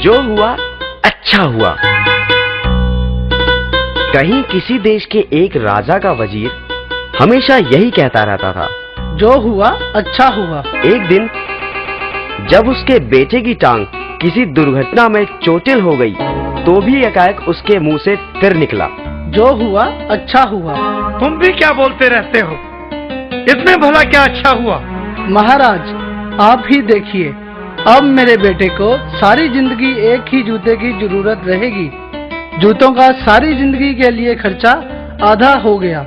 जो हुआ अच्छा हुआ। कहीं किसी देश के एक राजा का वजीर हमेशा यही कहता रहता था, जो हुआ अच्छा हुआ। एक दिन जब उसके बेटे की टांग किसी दुर्घटना में चोटिल हो गई तो भी एकाएक उसके मुंह से तिर निकला, जो हुआ अच्छा हुआ। तुम भी क्या बोलते रहते हो? इसमें भला क्या अच्छा हुआ? महाराज आप ही देखिए, अब मेरे बेटे को सारी जिंदगी एक ही जूते की जरूरत रहेगी। जूतों का सारी जिंदगी के लिए खर्चा आधा हो गया।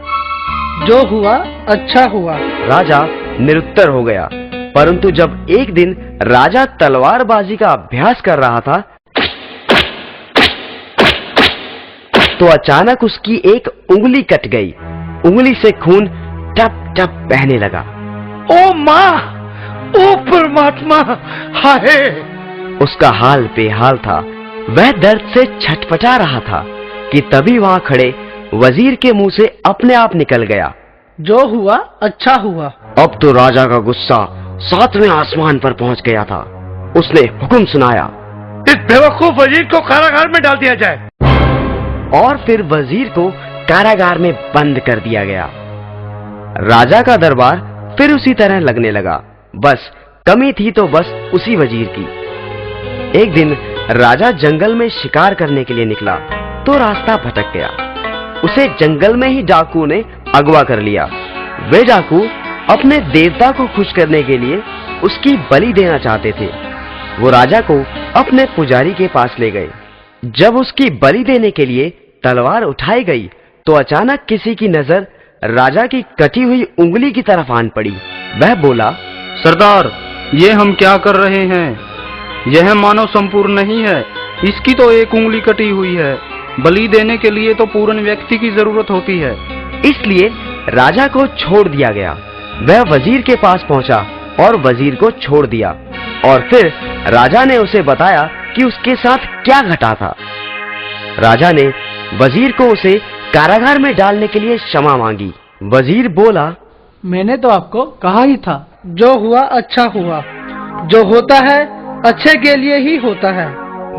जो हुआ अच्छा हुआ। राजा निरुत्तर हो गया, परंतु जब एक दिन राजा तलवारबाजी का अभ्यास कर रहा था तो अचानक उसकी एक उंगली कट गई। उंगली से खून टप टप बहने लगा। ओ माँ, ओ परमात्मा, हाय! उसका हाल बेहाल था। वह दर्द से छटपटा रहा था कि तभी वहां खड़े वजीर के मुंह से अपने आप निकल गया, जो हुआ अच्छा हुआ। अब तो राजा का गुस्सा 7वें आसमान पर पहुंच गया था। उसने हुक्म सुनाया, इस बेवकूफ वजीर को कारागार में डाल दिया जाए। और फिर वजीर को कारागार में बंद कर दिया गया। राजा का दरबार फिर उसी तरह लगने लगा। बस कमी थी तो बस उसी वजीर की। एक दिन राजा जंगल में शिकार करने के लिए निकला तो रास्ता भटक गया। उसे जंगल में ही डाकू ने अगवा कर लिया। वे डाकू अपने देवता को खुश करने के लिए उसकी बलि देना चाहते थे। वो राजा को अपने पुजारी के पास ले गए। जब उसकी बलि देने के लिए तलवार उठाई गई तो अचानक किसी की नजर राजा की कटी हुई उंगली की तरफ आन पड़ी। वह बोला, सरदार, ये हम क्या कर रहे हैं? यह मानव संपूर्ण नहीं है, इसकी तो एक उंगली कटी हुई है। बलि देने के लिए तो पूर्ण व्यक्ति की जरूरत होती है। इसलिए राजा को छोड़ दिया गया। वह वजीर के पास पहुंचा और वजीर को छोड़ दिया और फिर राजा ने उसे बताया कि उसके साथ क्या घटा था। राजा ने वजीर को उसे कारागार में डालने के लिए क्षमा मांगी। वजीर बोला, मैंने तो आपको कहा ही था, जो हुआ अच्छा हुआ। जो होता है अच्छे के लिए ही होता है।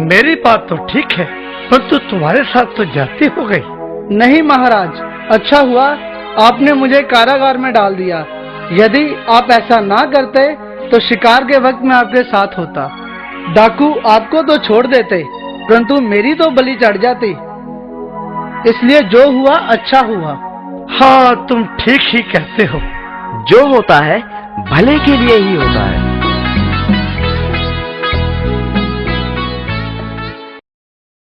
मेरी बात तो ठीक है, परंतु तुम्हारे साथ तो जाती हो गई। नहीं महाराज, अच्छा हुआ आपने मुझे कारागार में डाल दिया। यदि आप ऐसा ना करते तो शिकार के वक्त मैं आपके साथ होता। डाकू आपको तो छोड़ देते, परंतु मेरी तो बलि चढ़ जाती। इसलिए जो हुआ अच्छा हुआ। हाँ, तुम ठीक ही कहते हो। जो होता है भले के लिए ही होता है।